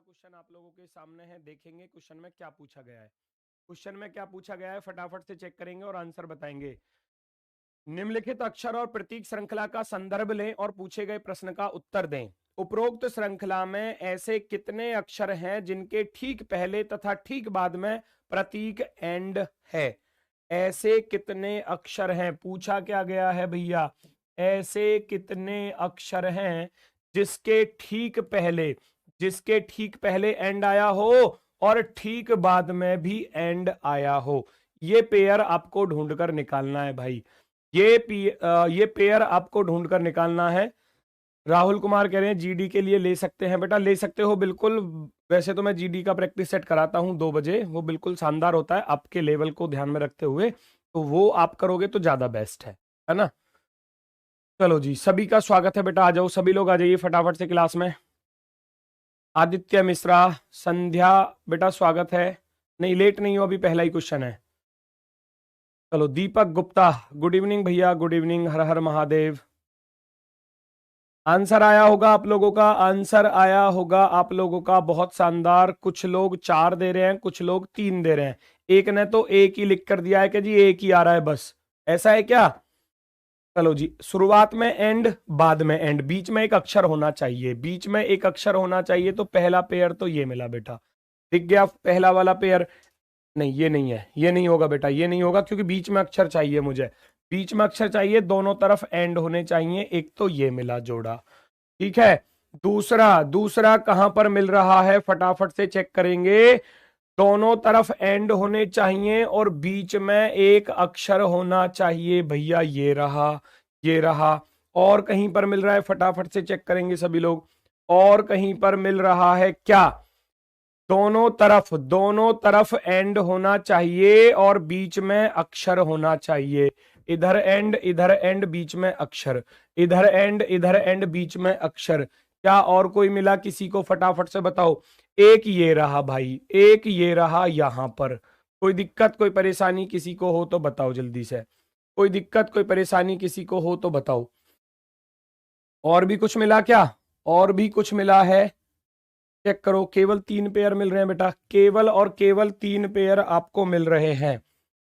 Question आप लोगों के सामने है, देखेंगे क्वेश्चन में क्या पूछा गया है। क्वेश्चन में क्या पूछा गया है फटाफट से चेक करेंगे और आंसर बताएंगे। निम्नलिखित अक्षर और प्रतीक श्रृंखला का संदर्भ लें और पूछे गए प्रश्न का उत्तर दें। उपरोक्त श्रृंखला में ऐसे कितने अक्षर हैं जिनके ठीक पहले तथा ठीक बाद में प्रतीक एंड है। ऐसे कितने अक्षर हैं, पूछा क्या गया है भैया, ऐसे कितने अक्षर हैं जिसके ठीक पहले एंड आया हो और ठीक बाद में भी एंड आया हो। ये पेयर आपको ढूंढकर निकालना है भाई, ये पेयर आपको ढूंढकर निकालना है। राहुल कुमार कह रहे हैं जीडी के लिए ले सकते हैं। बेटा ले सकते हो बिल्कुल। वैसे तो मैं जीडी का प्रैक्टिस सेट कराता हूं 2 बजे, वो बिल्कुल शानदार होता है आपके लेवल को ध्यान में रखते हुए, तो वो आप करोगे तो ज्यादा बेस्ट है ना। चलो जी, सभी का स्वागत है बेटा, आ जाओ सभी लोग, आ जाइए फटाफट से क्लास में। आदित्य मिश्रा, संध्या बेटा स्वागत है। नहीं लेट नहीं हो, अभी पहला ही क्वेश्चन है। चलो दीपक गुप्ता, गुड इवनिंग भैया, गुड इवनिंग, हर हर महादेव। आंसर आया होगा आप लोगों का, आंसर आया होगा आप लोगों का, बहुत शानदार। कुछ लोग 4 दे रहे हैं, कुछ लोग 3 दे रहे हैं, एक ने तो एक ही लिख कर दिया है कि जी एक ही आ रहा है बस, ऐसा है क्या। चलो जी, शुरुआत में एंड, बाद में एंड, बीच में एक अक्षर होना चाहिए, बीच में एक अक्षर होना चाहिए। तो पहला पेयर तो ये मिला बेटा, दिख गया पहला वाला पेयर। नहीं ये नहीं है, ये नहीं होगा बेटा, ये नहीं होगा क्योंकि बीच में अक्षर चाहिए मुझे, बीच में अक्षर चाहिए, दोनों तरफ एंड होने चाहिए। एक तो ये मिला जोड़ा, ठीक है। दूसरा, दूसरा कहां पर मिल रहा है फटाफट से चेक करेंगे। दोनों तरफ एंड होने चाहिए और बीच में एक अक्षर होना चाहिए भैया, ये रहा, ये रहा। और कहीं पर मिल रहा है फटाफट से चेक करेंगे सभी लोग, और कहीं पर मिल रहा है क्या। दोनों तरफ एंड होना चाहिए और बीच में अक्षर होना चाहिए। इधर एंड बीच में अक्षर, इधर एंड बीच में अक्षर। क्या और कोई मिला किसी को, फटाफट से बताओ। एक ये रहा भाई, एक ये रहा यहां पर। कोई दिक्कत कोई परेशानी किसी को हो तो बताओ जल्दी से, कोई दिक्कत कोई परेशानी किसी को हो तो बताओ। और भी कुछ मिला क्या, और भी कुछ मिला है चेक करो। केवल 3 पेयर मिल रहे हैं बेटा, केवल और केवल 3 पेयर आपको मिल रहे हैं,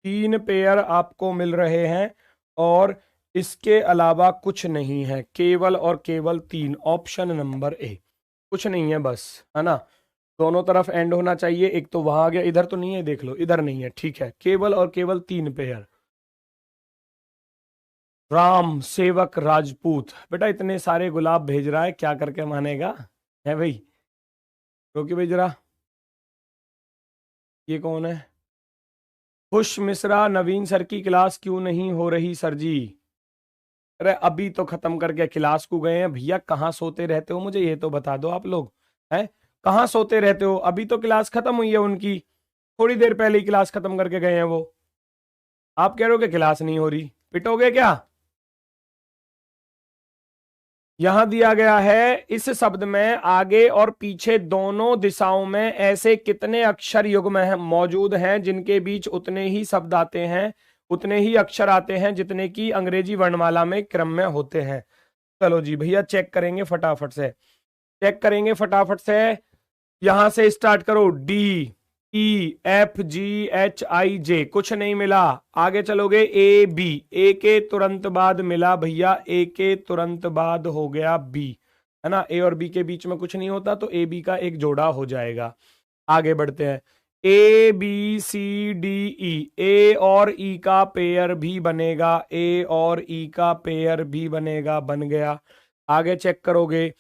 3 पेयर आपको मिल रहे हैं और इसके अलावा कुछ नहीं है, केवल और केवल 3। ऑप्शन नंबर ए, कुछ नहीं है बस, है ना। दोनों तरफ एंड होना चाहिए, एक तो वहां आ गया, इधर तो नहीं है, देख लो इधर नहीं है, ठीक है। केवल और केवल 3 पेयर। राम सेवक राजपूत, बेटा इतने सारे गुलाब भेज रहा है, क्या करके मानेगा है भाई। रोकी भाई जरा, ये कौन है। खुश मिश्रा, नवीन सर की क्लास क्यों नहीं हो रही सर जी। अरे अभी तो खत्म करके क्लास को गए हैं भैया, कहाँ सोते रहते हो मुझे ये तो बता दो आप लोग, हैं कहाँ सोते रहते हो। अभी तो क्लास खत्म हुई है उनकी, थोड़ी देर पहले ही क्लास खत्म करके गए हैं वो। आप कह रहे हो कि क्लास नहीं हो रही, पिटोगे क्या। यहां दिया गया है, इस शब्द में आगे और पीछे दोनों दिशाओं में ऐसे कितने अक्षर युग्म हैं मौजूद हैं जिनके बीच उतने ही शब्द आते हैं, उतने ही अक्षर आते हैं जितने की अंग्रेजी वर्णमाला में क्रम में होते हैं। चलो जी भैया चेक करेंगे फटाफट से, चेक करेंगे फटाफट से। यहां से स्टार्ट करो, D E F G H I J, कुछ नहीं मिला। आगे चलोगे, ए बी, ए के तुरंत बाद मिला भैया, ए के तुरंत बाद हो गया बी, है ना। ए और बी के बीच में कुछ नहीं होता तो ए बी का एक जोड़ा हो जाएगा। आगे बढ़ते हैं, ए बी सी डी ई, ए और ई का पेयर भी बनेगा, ए और ई का पेयर भी बनेगा, बन गया। आगे चेक करोगे,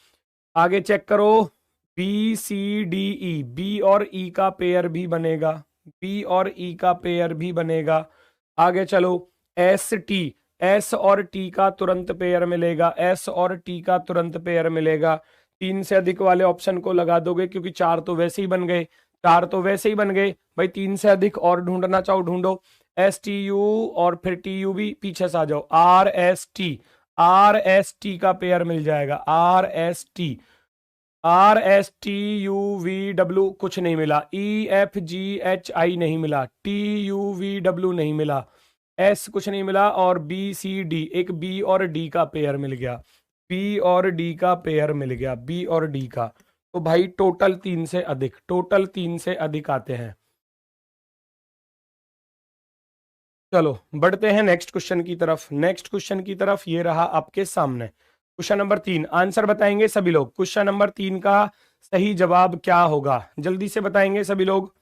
आगे चेक करो, B C D E, B और ई का पेयर भी बनेगा, बी और ई का पेयर भी बनेगा। आगे चलो, एस टी, एस और टी का तुरंत पेयर मिलेगा, एस और टी का तुरंत पेयर मिलेगा। 3 से अधिक वाले ऑप्शन को लगा दोगे क्योंकि 4 तो वैसे ही बन गए, 4 तो वैसे ही बन गए भाई। 3 से अधिक और ढूंढना चाहो ढूंढो, एस टी यू और फिर टी यू भी पीछे से आ जाओ, R S T, R S T का पेयर मिल जाएगा, R S T, R S T U V W कुछ नहीं मिला, ई एफ जी एच आई नहीं मिला, टी यू वी डब्ल्यू नहीं मिला, एस कुछ नहीं मिला और बी सी डी, एक बी और डी का पेयर मिल गया, बी और डी का पेयर मिल गया, बी और डी का। तो भाई टोटल 3 से अधिक, टोटल 3 से अधिक आते हैं। चलो बढ़ते हैं नेक्स्ट क्वेश्चन की तरफ। नेक्स्ट क्वेश्चन की तरफ ये रहा आपके सामने क्वेश्चन नंबर 3। आंसर बताएंगे सभी लोग। क्वेश्चन नंबर 3 का सही जवाब क्या होगा, जल्दी से बताएंगे सभी लोग।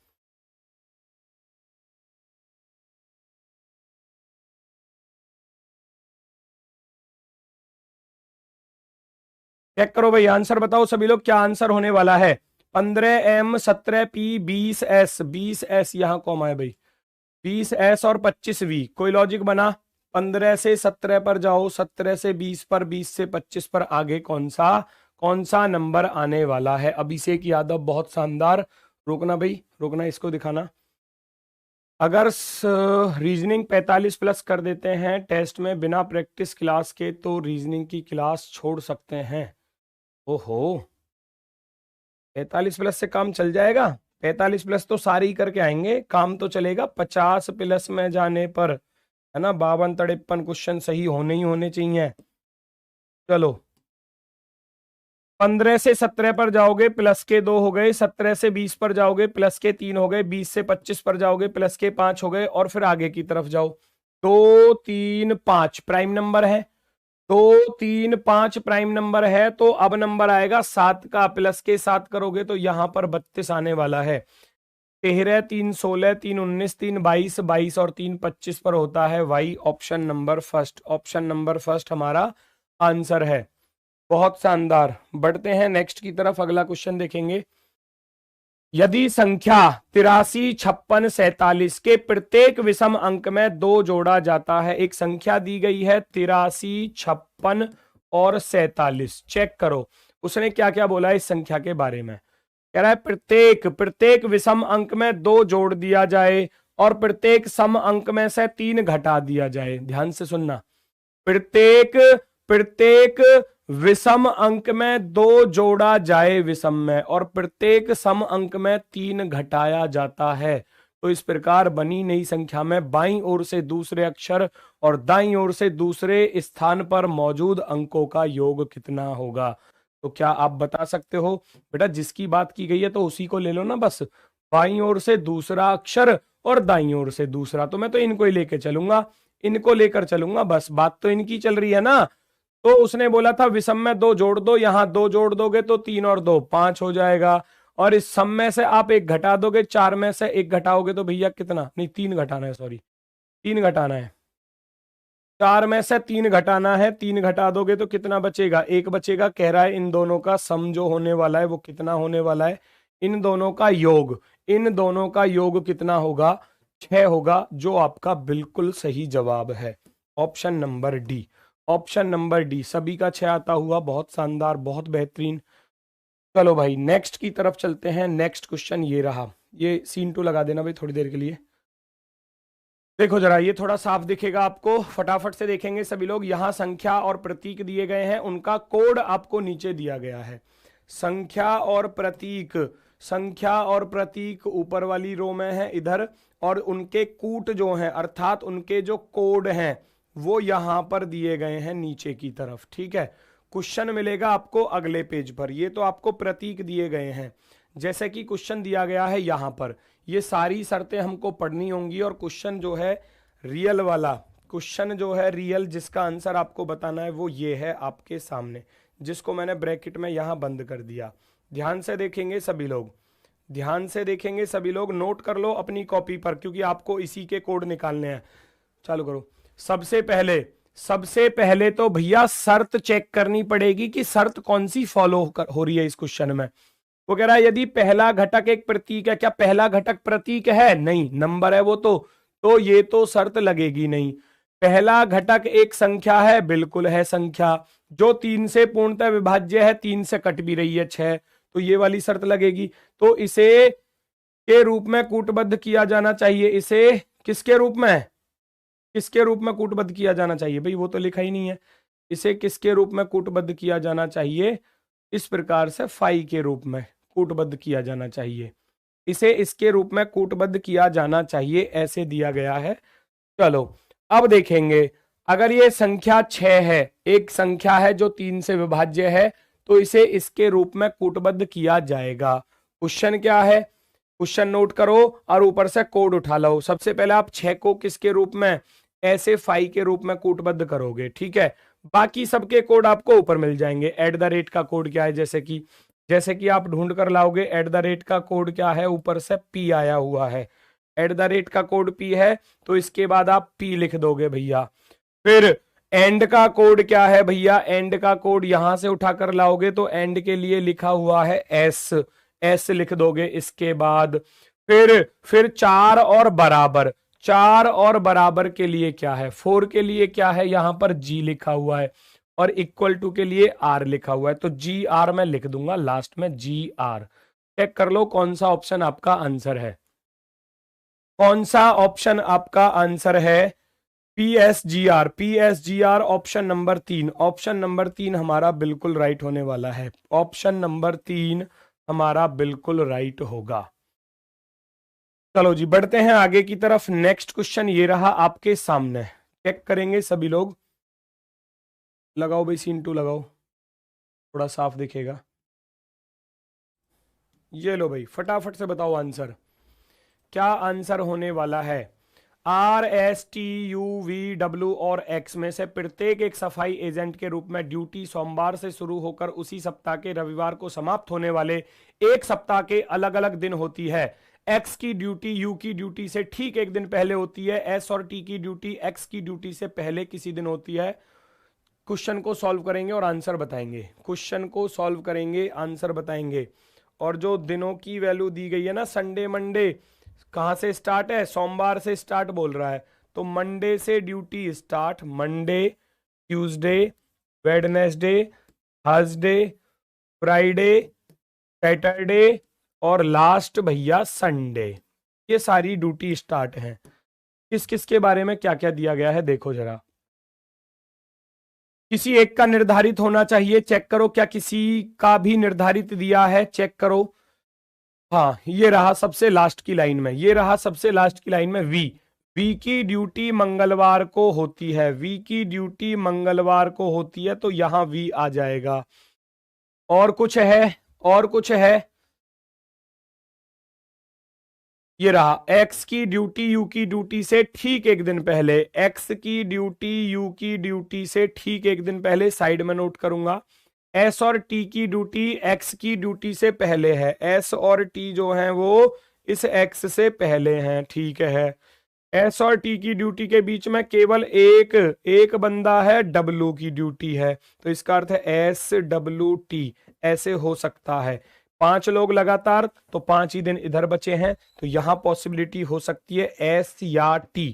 चेक करो भाई, आंसर बताओ सभी लोग, क्या आंसर होने वाला है। 15M 17P 20S, 20S यहां कॉमा है भाई, 20S और 25V। कोई लॉजिक बना? 15 से 17 पर जाओ, 17 से 20 पर, 20 से 25 पर, आगे कौन सा नंबर आने वाला है। अभिषेक यादव बहुत शानदार। रोकना भाई, रोकना, इसको दिखाना। अगर रीजनिंग 45 प्लस कर देते हैं टेस्ट में बिना प्रैक्टिस क्लास के, तो रीजनिंग की क्लास छोड़ सकते हैं। ओहो, 45 प्लस से काम चल जाएगा? 45 प्लस तो सारे ही करके आएंगे, काम तो चलेगा। 50 प्लस में जाने पर, है ना, 52 53 क्वेश्चन सही होने ही होने चाहिए। चलो 15 से 17 पर जाओगे प्लस के 2 हो गए, 17 से 20 पर जाओगे प्लस के 3 हो गए, 20 से 25 पर जाओगे प्लस के 5 हो गए, और फिर आगे की तरफ जाओ। 2 3 5 प्राइम नंबर है, 2 3 5 प्राइम नंबर है, तो अब नंबर आएगा 7 का। प्लस के 7 करोगे तो यहां पर 32 आने वाला है। 13 3 16 3 19 3 22, 22 और 3 25 पर होता है Y. Option number first, option number first हमारा आंसर है। बहुत शानदार। बढ़ते हैं नेक्स्ट की तरफ, अगला क्वेश्चन देखेंगे। यदि संख्या 83 56 47 के प्रत्येक विषम अंक में 2 जोड़ा जाता है। एक संख्या दी गई है 83 56 और 47। चेक करो उसने क्या क्या बोला इस संख्या के बारे में। कह रहा है प्रत्येक विषम अंक में 2 जोड़ दिया जाए और प्रत्येक सम अंक में से 3 घटा दिया जाए। ध्यान से सुनना, प्रत्येक विषम अंक में 2 जोड़ा जाए विषम में, और प्रत्येक सम अंक में 3 घटाया जाता है। तो इस प्रकार बनी नई संख्या में बाईं ओर से दूसरे अक्षर और दाईं ओर से दूसरे स्थान पर मौजूद अंकों का योग कितना होगा। तो क्या आप बता सकते हो? बेटा जिसकी बात की गई है तो उसी को ले लो ना, बस बाईं ओर से दूसरा अक्षर और दाईं ओर से दूसरा। तो मैं तो इनको ही लेके चलूंगा, इनको लेकर चलूंगा, बस बात तो इनकी चल रही है ना। तो उसने बोला था विषम में 2 जोड़ दो, यहां 2 जोड़ दोगे तो 3 और 2 5 हो जाएगा, और इस सम में से आप 1 घटा दोगे, 4 में से 1 घटाओगे तो भैया कितना, नहीं 3 घटाना है, सॉरी 3 घटाना है, 4 में से 3 घटाना है, 3 घटा दोगे तो कितना बचेगा, 1 बचेगा। कह रहा है इन दोनों का सम जो होने वाला है वो कितना होने वाला है, इन दोनों का योग, इन दोनों का योग कितना होगा, 6 होगा, जो आपका बिल्कुल सही जवाब है। Option number D, option number D सभी का 6 आता हुआ। बहुत शानदार, बहुत बेहतरीन। चलो भाई नेक्स्ट की तरफ चलते हैं। नेक्स्ट क्वेश्चन ये रहा, ये सीन 2 लगा देना भाई थोड़ी देर के लिए। देखो जरा, ये थोड़ा साफ दिखेगा आपको, फटाफट से देखेंगे सभी लोग। यहां संख्या और प्रतीक दिए गए हैं, उनका कोड आपको नीचे दिया गया है। संख्या और प्रतीक, संख्या और प्रतीक ऊपर वाली रो में है इधर, और उनके कूट जो हैं अर्थात उनके जो कोड हैं वो यहां पर दिए गए हैं नीचे की तरफ। ठीक है, क्वेश्चन मिलेगा आपको अगले पेज पर। ये तो आपको प्रतीक दिए गए हैं, जैसे कि क्वेश्चन दिया गया है यहां पर। ये सारी शर्तें हमको पढ़नी होंगी, और क्वेश्चन जो है रियल वाला, क्वेश्चन जो है रियल जिसका आंसर आपको बताना है वो ये है आपके सामने, जिसको मैंने ब्रैकेट में यहां बंद कर दिया। ध्यान से देखेंगे सभी लोग, ध्यान से देखेंगे सभी लोग, नोट कर लो अपनी कॉपी पर, क्योंकि आपको इसी के कोड निकालने हैं। चालू करो। सबसे पहले तो भैया शर्त चेक करनी पड़ेगी कि शर्त कौन सी फॉलो हो रही है इस क्वेश्चन में। वो कह रहा है यदि पहला घटक एक प्रतीक है, क्या पहला घटक प्रतीक है? नहीं, नंबर है वो तो ये तो शर्त लगेगी नहीं। पहला घटक एक संख्या है, बिल्कुल है संख्या, जो 3 से पूर्णतः विभाज्य है, 3 से कट भी रही है 6, तो ये वाली शर्त लगेगी। तो इसे के रूप में कूटबद्ध किया जाना चाहिए। इसे किसके रूप में, किसके रूप में कूटबद्ध किया जाना चाहिए भाई, वो तो लिखा ही नहीं है। इसे किसके रूप में कूटबद्ध किया जाना चाहिए? इस प्रकार से फाई के रूप में कूटबद्ध किया जाना चाहिए, इसे इसके रूप में कूटबद्ध किया जाना चाहिए, ऐसे दिया गया है। चलो अब देखेंगे, अगर ये संख्या 6 है, एक संख्या है जो 3 से विभाज्य है, तो इसे इसके रूप में कूटबद्ध किया जाएगा। क्वेश्चन क्या है, क्वेश्चन नोट करो और ऊपर से कोड उठा लो। सबसे पहले आप 6 को किसके रूप में, ऐसे फाई के रूप में कूटबद्ध करोगे, ठीक है। बाकी सबके कोड आपको ऊपर मिल जाएंगे। @ का कोड क्या है, जैसे कि आप ढूंढ कर लाओगे। @ का कोड क्या है, ऊपर से P आया हुआ है, @ का कोड P है, तो इसके बाद आप P लिख दोगे भैया। फिर एंड का कोड क्या है भैया, एंड का कोड यहां से उठाकर लाओगे तो एंड के लिए लिखा हुआ है S लिख दोगे। इसके बाद फिर 4 और बराबर, 4 और बराबर के लिए क्या है, 4 के लिए क्या है, यहां पर G लिखा हुआ है और इक्वल टू के लिए R लिखा हुआ है, तो GR मैं लिख दूंगा लास्ट में, GR। चेक कर लो कौन सा ऑप्शन आपका आंसर है, कौन सा ऑप्शन आपका आंसर है। PSGR option number 3, option number 3 हमारा बिल्कुल राइट होने वाला है। ऑप्शन नंबर 3 हमारा बिल्कुल राइट होगा। चलो जी बढ़ते हैं आगे की तरफ। नेक्स्ट क्वेश्चन ये रहा आपके सामने, चेक करेंगे सभी लोग। लगाओ भाई सीन 2 लगाओ, थोड़ा साफ दिखेगा। ये लो भाई, फटाफट से बताओ आंसर, क्या आंसर होने वाला है। RSTUVW और X में से प्रत्येक एक सफाई एजेंट के रूप में ड्यूटी सोमवार से शुरू होकर उसी सप्ताह के रविवार को समाप्त होने वाले एक सप्ताह के अलग अलग दिन होती है। X की ड्यूटी U की ड्यूटी से ठीक एक दिन पहले होती है। S और T की ड्यूटी X की ड्यूटी से पहले किसी दिन होती है। क्वेश्चन को सॉल्व करेंगे और आंसर बताएंगे, क्वेश्चन को सॉल्व करेंगे, आंसर बताएंगे। और जो दिनों की वैल्यू दी गई है ना, संडे मंडे कहां से स्टार्ट है, सोमवार से स्टार्ट बोल रहा है, तो मंडे से duty start, Monday, Tuesday, Wednesday, Thursday, Friday, Saturday और लास्ट भैया संडे। ये सारी ड्यूटी स्टार्ट है। किस किस के बारे में क्या क्या दिया गया है देखो जरा। किसी एक का निर्धारित होना चाहिए, चेक करो क्या किसी का भी निर्धारित दिया है, चेक करो। हाँ ये रहा सबसे लास्ट की लाइन में, ये रहा सबसे लास्ट की लाइन में वी की ड्यूटी मंगलवार को होती है, वी की ड्यूटी मंगलवार को होती है, तो यहां वी आ जाएगा। और कुछ है, और कुछ है, ये रहा एक्स की ड्यूटी यू की ड्यूटी से ठीक एक दिन पहले, एक्स की ड्यूटी यू की ड्यूटी से ठीक एक दिन पहले, साइड में नोट करूंगा। एस और टी की ड्यूटी एक्स की ड्यूटी से पहले है, एस और टी जो है वो इस एक्स से पहले हैं, ठीक है। एस और टी की ड्यूटी के बीच में केवल एक बंदा है, डब्ल्यू की ड्यूटी है, तो इसका अर्थ है SWT, ऐसे हो सकता है। 5 लोग लगातार, तो 5 ही दिन इधर बचे हैं, तो यहां पॉसिबिलिटी हो सकती है S या T,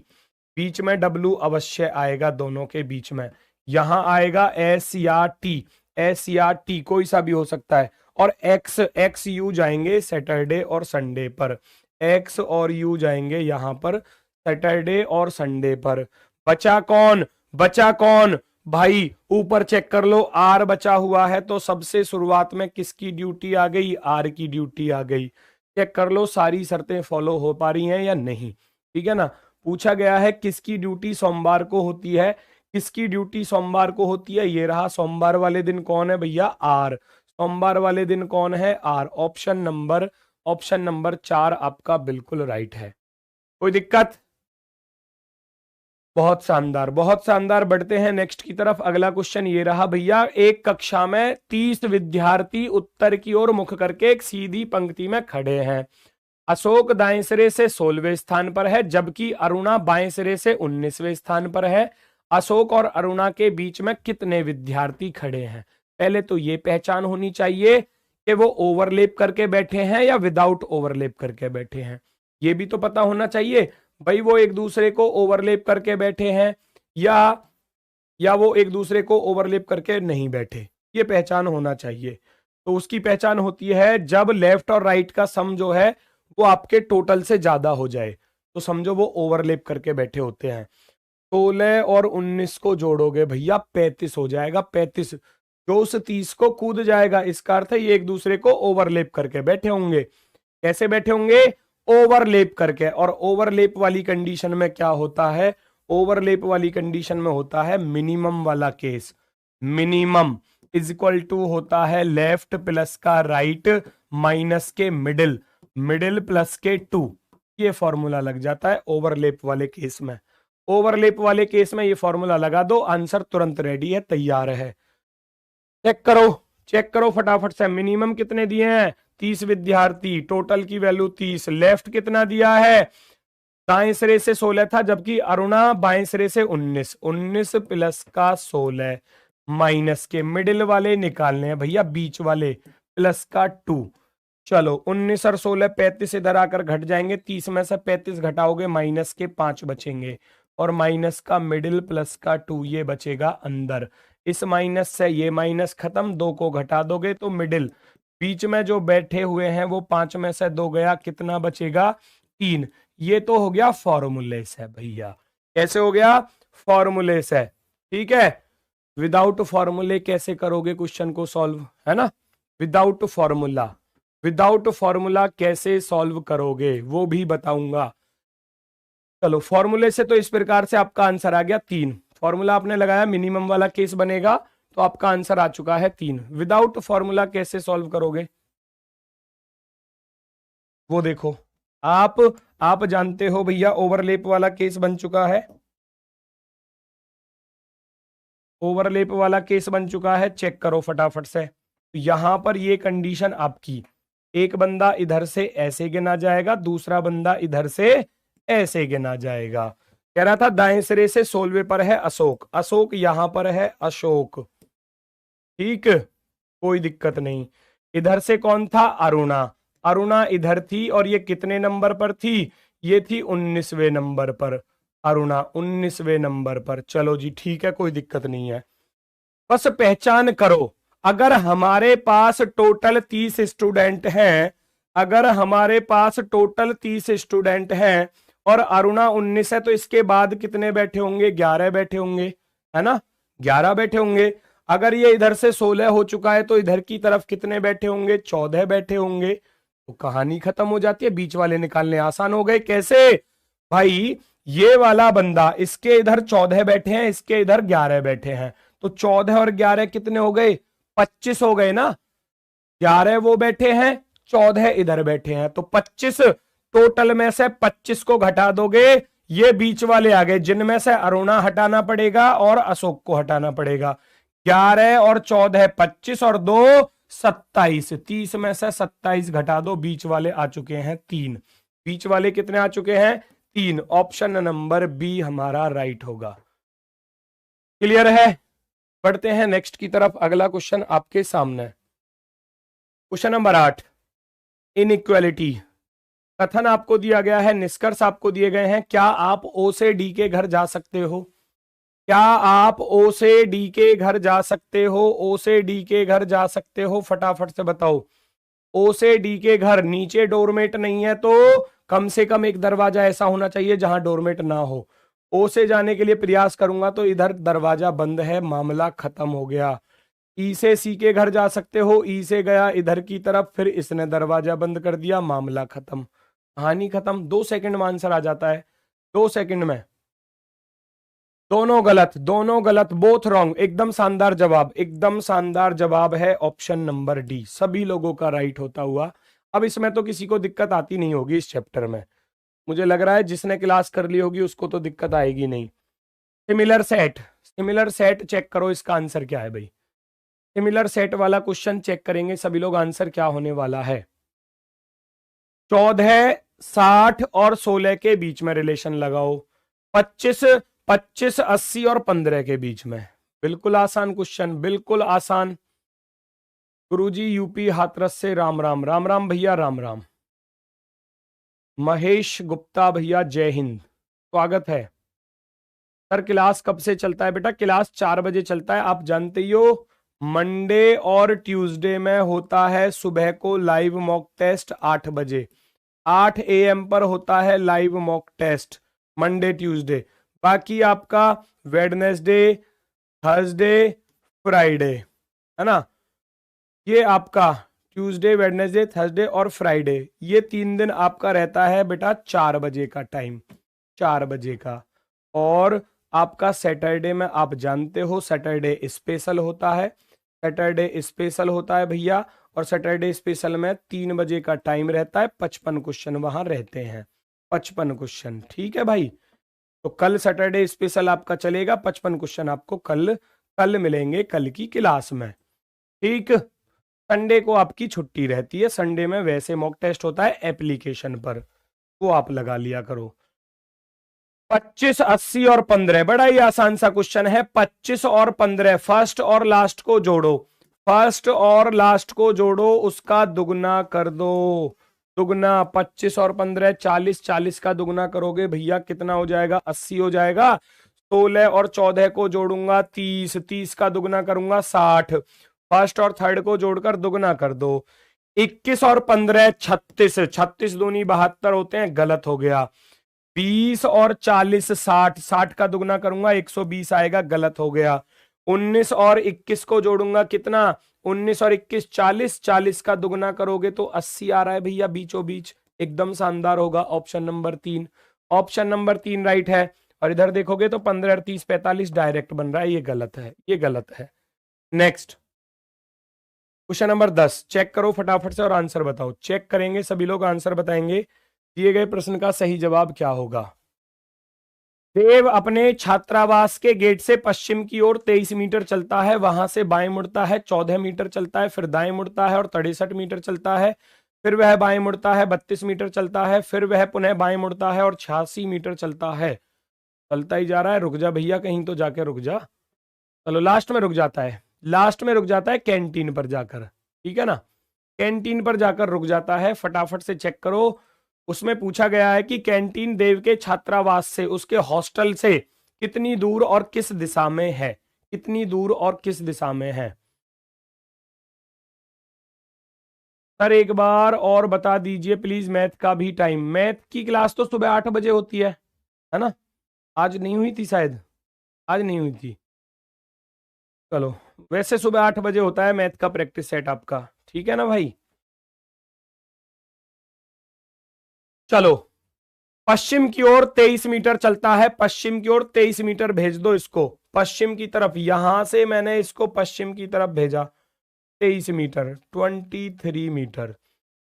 बीच में W अवश्य आएगा, दोनों के बीच में यहां आएगा S या T, S या T कोई सा भी हो सकता है। और X U जाएंगे सैटरडे और संडे पर, X और U जाएंगे यहां पर सैटरडे और संडे पर। बचा कौन, बचा कौन भाई, ऊपर चेक कर लो, R बचा हुआ है, तो सबसे शुरुआत में किसकी ड्यूटी आ गई, R की ड्यूटी आ गई। चेक कर लो सारी शर्तें फॉलो हो पा रही हैं या नहीं, ठीक है ना। पूछा गया है किसकी ड्यूटी सोमवार को होती है, किसकी ड्यूटी सोमवार को होती है, ये रहा सोमवार वाले दिन कौन है भैया, R, सोमवार वाले दिन कौन है, R। ऑप्शन नंबर 4 आपका बिल्कुल राइट है। कोई दिक्कत, बहुत शानदार, बहुत शानदार। बढ़ते हैं नेक्स्ट की तरफ। अगला क्वेश्चन ये रहा भैया, एक कक्षा में 30 विद्यार्थी उत्तर की ओर मुख करके एक सीधी पंक्ति में खड़े हैं। अशोक दाएं सिरे से 16वें स्थान पर है, जबकि अरुणा बाएं सिरे से 19वें स्थान पर है। अशोक और अरुणा के बीच में कितने विद्यार्थी खड़े हैं। पहले तो ये पहचान होनी चाहिए कि वो ओवरलेप करके बैठे हैं या विदाउट ओवरलेप करके बैठे हैं, ये भी तो पता होना चाहिए भाई। वो एक दूसरे को ओवरलेप करके बैठे हैं या वो एक दूसरे को ओवरलेप करके नहीं बैठे, ये पहचान होना चाहिए। तो उसकी पहचान होती है जब लेफ्ट और राइट का सम जो है वो आपके टोटल से ज्यादा हो जाए, तो समझो वो ओवरलेप करके बैठे होते हैं। 16 और 19 को जोड़ोगे भैया 35 हो जाएगा, 35 जो उस 30 को कूद जाएगा, इसका अर्थ है ये एक दूसरे को ओवरलेप करके बैठे होंगे। कैसे बैठे होंगे, ओवरलेप करके। और ओवरलेप वाली कंडीशन में क्या होता है, ओवरलेप वाली कंडीशन में होता है मिनिमम वाला case, minimum. Is equal to होता है लेफ्ट प्लस का राइट माइनस के मिडिल, मिडिल प्लस के 2। ये फॉर्मूला लग जाता है ओवरलैप वाले केस में। ओवरलैप वाले केस में ये फॉर्मूला लगा दो, आंसर तुरंत रेडी है, तैयार है। चेक करो, चेक करो फटाफट से। मिनिमम कितने दिए हैं? 30 विद्यार्थी, टोटल की वैल्यू 30। लेफ्ट कितना दिया है? दाएं सिरे से 16 था, जबकि अरुणा बाएं सिरे से 19। 19 प्लस का 16 माइनस के मिडिल वाले निकालने हैं भैया, बीच वाले प्लस का 2। चलो 19 और 16 35 इधर आकर घट जाएंगे, 30 में से 35 घटाओगे माइनस के 5 बचेंगे, और माइनस का मिडिल प्लस का 2 ये बचेगा अंदर। इस माइनस से ये माइनस खत्म, 2 को घटा दोगे तो मिडिल, बीच में जो बैठे हुए हैं वो 5 में से 2 गया, कितना बचेगा? 3। ये तो हो गया फॉर्मूले से भैया। कैसे हो गया? फॉर्मूले से। ठीक है, विदाउट फॉर्मूले कैसे करोगे क्वेश्चन को सॉल्व, है ना? विदाउट फॉर्मूला, विदाउट फॉर्मूला कैसे सॉल्व करोगे वो भी बताऊंगा। चलो फॉर्मूले से तो इस प्रकार से आपका आंसर आ गया 3। फॉर्मूला आपने लगाया, मिनिमम वाला केस बनेगा, तो आपका आंसर आ चुका है 3। विदाउट फॉर्मूला कैसे सॉल्व करोगे वो देखो। आप जानते हो भैया ओवरलैप वाला केस बन चुका है, ओवरलैप वाला केस बन चुका है। चेक करो फटाफट से। यहां पर ये कंडीशन आपकी, एक बंदा इधर से ऐसे गिना जाएगा, दूसरा बंदा इधर से ऐसे गिना जाएगा। कह रहा था दाएं सिरे से 16वें पर है अशोक, अशोक यहां पर है अशोक। ठीक, कोई दिक्कत नहीं। इधर से कौन था? अरुणा, अरुणा इधर थी, और ये कितने नंबर पर थी? ये थी 19वें नंबर पर, अरुणा 19वें नंबर पर। चलो जी ठीक है, कोई दिक्कत नहीं है। बस पहचान करो, अगर हमारे पास टोटल 30 स्टूडेंट हैं, अगर हमारे पास टोटल 30 स्टूडेंट हैं और अरुणा 19 है, तो इसके बाद कितने बैठे होंगे? 11 बैठे होंगे, है ना? 11 बैठे होंगे। अगर ये इधर से 16 हो चुका है, तो इधर की तरफ कितने बैठे होंगे? 14 बैठे होंगे। तो कहानी खत्म हो जाती है, बीच वाले निकालने आसान हो गए। कैसे भाई? ये वाला बंदा, इसके इधर 14 बैठे हैं, इसके इधर 11 बैठे हैं, तो 14 और 11 कितने हो गए? 25 हो गए ना। 11 वो बैठे हैं, 14 इधर बैठे हैं, तो 25। टोटल में से 25 को घटा दोगे, ये बीच वाले आ गए, जिनमें से अरुणा हटाना पड़ेगा और अशोक को हटाना पड़ेगा। 11 और 14 25 और 2 27। 30 में से 27 घटा दो, बीच वाले आ चुके हैं 3। बीच वाले कितने आ चुके हैं? 3। ऑप्शन नंबर बी हमारा राइट होगा। क्लियर है? बढ़ते हैं नेक्स्ट की तरफ। अगला क्वेश्चन आपके सामने, क्वेश्चन नंबर 8, इनइक्वालिटी। कथन आपको दिया गया है, निष्कर्ष आपको दिए गए हैं। क्या आप ओ से डी के घर जा सकते हो? क्या आप ओ से डी के घर जा सकते हो? ओ से डी के घर जा सकते हो? फटाफट से बताओ। ओ से डी के घर, नीचे डोरमेट नहीं है तो कम से कम एक दरवाजा ऐसा होना चाहिए जहां डोरमेट ना हो। ओ से जाने के लिए प्रयास करूंगा तो इधर दरवाजा बंद है, मामला खत्म हो गया। ई से सी के घर जा सकते हो, ई से गया इधर की तरफ, फिर इसने दरवाजा बंद कर दिया, मामला खत्म, कहानी खत्म। 2 सेकंड में आंसर आ जाता है, 2 सेकंड में। दोनों गलत, दोनों गलत, बोथ रॉन्ग। एकदम शानदार जवाब, एकदम शानदार जवाब है ऑप्शन नंबर डी, सभी लोगों का राइट होता हुआ। अब इसमें तो किसी को दिक्कत आती नहीं होगी इस चैप्टर में, मुझे लग रहा है जिसने क्लास कर ली होगी उसको तो दिक्कत आएगी नहीं। Similar set, similar set check करो, इसका आंसर क्या है भाई? सिमिलर सेट वाला क्वेश्चन चेक करेंगे सभी लोग, आंसर क्या होने वाला है? 14, 60 और 16 के बीच में रिलेशन लगाओ। 25, 25, 80 और 15 के बीच में। बिल्कुल आसान क्वेश्चन, बिल्कुल आसान। गुरुजी यूपी हाथरस से राम राम, राम राम भैया, राम राम। महेश गुप्ता भैया जय हिंद, स्वागत है। सर क्लास कब से चलता है? बेटा क्लास 4 बजे चलता है, आप जानते ही हो। मंडे और ट्यूसडे में होता है सुबह को लाइव मॉक टेस्ट 8 बजे, 8 AM पर होता है live mock test, Monday Tuesday. बाकी आपका वेडनेसडे, थर्सडे, फ्राइडे, है ना? ये आपका ट्यूसडे, वेडनेसडे, थर्सडे और फ्राइडे, ये 3 दिन आपका रहता है बेटा 4 बजे का टाइम, 4 बजे का। और आपका सैटरडे में आप जानते हो सैटरडे स्पेशल होता है, सैटरडे स्पेशल होता है भैया, और सैटरडे स्पेशल में 3 बजे का टाइम रहता है, 55 क्वेश्चन वहां रहते हैं, 55 क्वेश्चन, ठीक है भाई। तो कल सैटरडे स्पेशल आपका चलेगा, 55 क्वेश्चन आपको कल कल मिलेंगे कल की क्लास में, ठीक। संडे को आपकी छुट्टी रहती है, संडे में वैसे मॉक टेस्ट होता है एप्लीकेशन पर, वो आप लगा लिया करो। 25, 80 और 15, बड़ा ही आसान सा क्वेश्चन है। 25 और 15, फर्स्ट और लास्ट को जोड़ो, फर्स्ट और लास्ट को जोड़ो, उसका दुगना कर दो, दुगना। 25 और 15 40, 40 का दुगना करोगे भैया कितना हो जाएगा, 80 हो जाएगा। 16 और 14 को जोड़ूंगा 30, 30 का दुगना करूंगा 60, फर्स्ट और थर्ड को जोड़कर दुगना कर दो। 21 और 15 36, 36 दूनी 72 होते हैं, गलत हो गया। 20 और 40 60, 60 का दुगना करूंगा 120 आएगा, गलत हो गया। 19 और 21 को जोड़ूंगा कितना, 19 और 21 40, 40 का दुगना करोगे तो 80 आ रहा है भैया बीचों बीच, एकदम शानदार होगा। Option number 3, option number 3 right है। और इधर देखोगे तो 15 और 30 45 डायरेक्ट बन रहा है, ये गलत है, ये गलत है। नेक्स्ट क्वेश्चन नंबर 10, चेक करो फटाफट से और आंसर बताओ। चेक करेंगे सभी लोग, आंसर बताएंगे। दिए गए प्रश्न का सही जवाब क्या होगा। देव अपने छात्रावास के गेट से पश्चिम की ओर 23 मीटर चलता है, वहां से बाएं मुड़ता है 14 मीटर चलता है, फिर दाएं मुड़ता है और 63 मीटर चलता है, फिर वह बाएं मुड़ता है 32 मीटर चलता है, फिर वह पुनः बाएं मुड़ता है और 86 मीटर चलता है। चलता ही जा रहा है, रुक जा भैया कहीं तो जाके रुक जा। चलो लास्ट में रुक जाता है, लास्ट में रुक जाता है कैंटीन पर जाकर, ठीक है ना, कैंटीन पर जाकर रुक जाता है। फटाफट से चेक करो, उसमें पूछा गया है कि कैंटीन देव के छात्रावास से उसके हॉस्टल से कितनी दूर और किस दिशा में है, कितनी दूर और किस दिशा में है। सर एक बार और बता दीजिए प्लीज, मैथ का भी टाइम। मैथ की क्लास तो सुबह 8 बजे होती है ना, आज नहीं हुई थी शायद, आज नहीं हुई थी। चलो वैसे सुबह 8 बजे होता है मैथ का प्रैक्टिस सेट आपका, ठीक है ना भाई। चलो पश्चिम की ओर 23 मीटर चलता है, पश्चिम की ओर 23 मीटर भेज दो इसको पश्चिम की तरफ, यहां से मैंने इसको पश्चिम की तरफ भेजा 23 मीटर, 23 मीटर।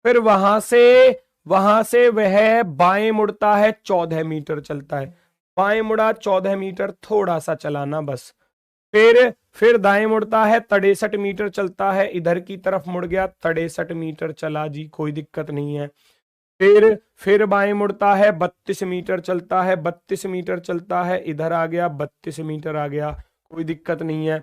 फिर वहां से वह बाएं मुड़ता है 14 मीटर चलता है, बाएं मुड़ा 14 मीटर, थोड़ा सा चलाना बस। फिर दाएं मुड़ता है 63 मीटर चलता है, इधर की तरफ मुड़ गया 63 मीटर चला जी, कोई दिक्कत नहीं है। फिर बाएं मुड़ता है 32 मीटर चलता है, 32 मीटर चलता है, इधर आ गया 32 मीटर आ गया, कोई दिक्कत नहीं है।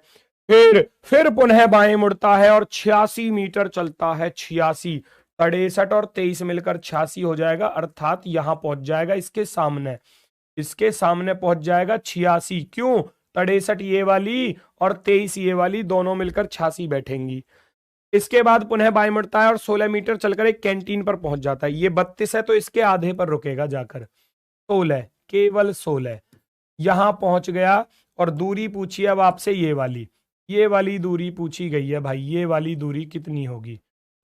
फिर पुनः बाएं मुड़ता है और 86 मीटर चलता है, 86, 63 और 23 मिलकर 86 हो जाएगा, अर्थात यहां पहुंच जाएगा इसके सामने, इसके सामने पहुंच जाएगा 86। क्यों, 63 ये वाली और 23 ये वाली दोनों मिलकर 86 बैठेंगी। इसके बाद पुनः बाएं मुड़ता है और 16 मीटर चलकर एक कैंटीन पर पहुंच जाता है, ये 32 है तो इसके आधे पर रुकेगा जाकर, 16, केवल 16 यहां पहुंच गया। और दूरी पूछी अब आपसे ये वाली दूरी पूछी गई है भाई, ये वाली दूरी कितनी होगी,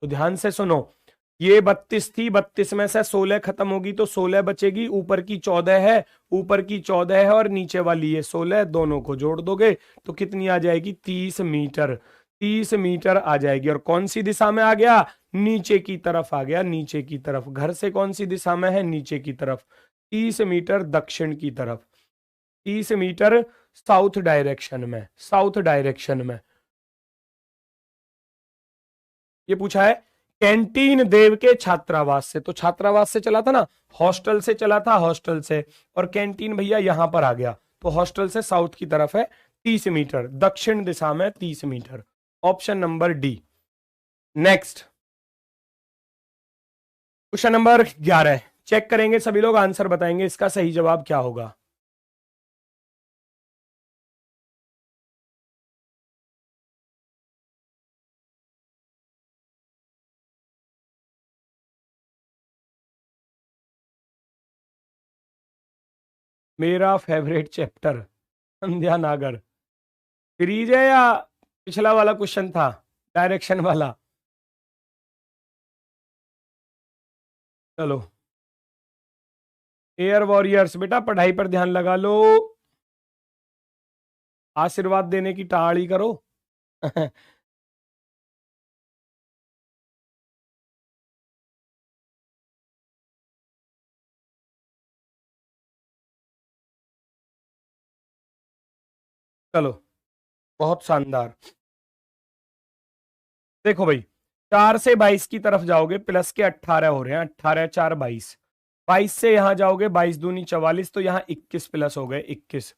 तो ध्यान से सुनो। ये 32 थी, 32 में से 16 खत्म होगी तो 16 बचेगी, ऊपर की 14 है, ऊपर की 14 है और नीचे वाली ये 16, दोनों को जोड़ दोगे तो कितनी आ जाएगी, 30 मीटर, 30 मीटर आ जाएगी। और कौन सी दिशा में आ गया, नीचे की तरफ आ गया, नीचे की तरफ। घर से कौन सी दिशा में है, नीचे की तरफ, 30 मीटर दक्षिण की तरफ, 30 मीटर साउथ डायरेक्शन में, साउथ डायरेक्शन में। ये पूछा है कैंटीन देव के छात्रावास से, तो छात्रावास से चला था ना, हॉस्टल से चला था, हॉस्टल से, और कैंटीन भैया यहां पर आ गया, तो हॉस्टल से साउथ की तरफ है 30 मीटर, दक्षिण दिशा में 30 metre, option number D. Next question number 11, check करेंगे सभी लोग, आंसर बताएंगे इसका सही जवाब क्या होगा। मेरा फेवरेट चैप्टर संध्या नागर सीरीज है या पिछला वाला क्वेश्चन था डायरेक्शन वाला। चलो एयर वॉरियर्स, बेटा पढ़ाई पर ध्यान लगा लो, आशीर्वाद देने की टाड़ी करो चलो, बहुत शानदार। देखो भाई, 4 से 22 की तरफ जाओगे, प्लस के 18 हो रहे हैं, 18 4 22। 22 से यहां जाओगे, 22 दूनी 44, तो यहाँ 21 प्लस हो गए 21।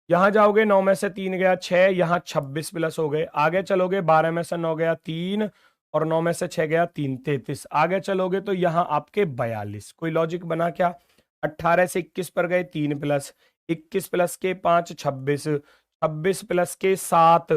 यहां जाओगे, 9 में से 3 गया 6, यहाँ 26 प्लस हो गए। आगे चलोगे, 12 में से 9 गया 3, और 9 में से 6 गया 3, 33। आगे चलोगे तो यहाँ आपके 42। कोई लॉजिक बना क्या? 18 से 21 पर गए, 3 प्लस, 21 प्लस के 5 26, 26 प्लस के 7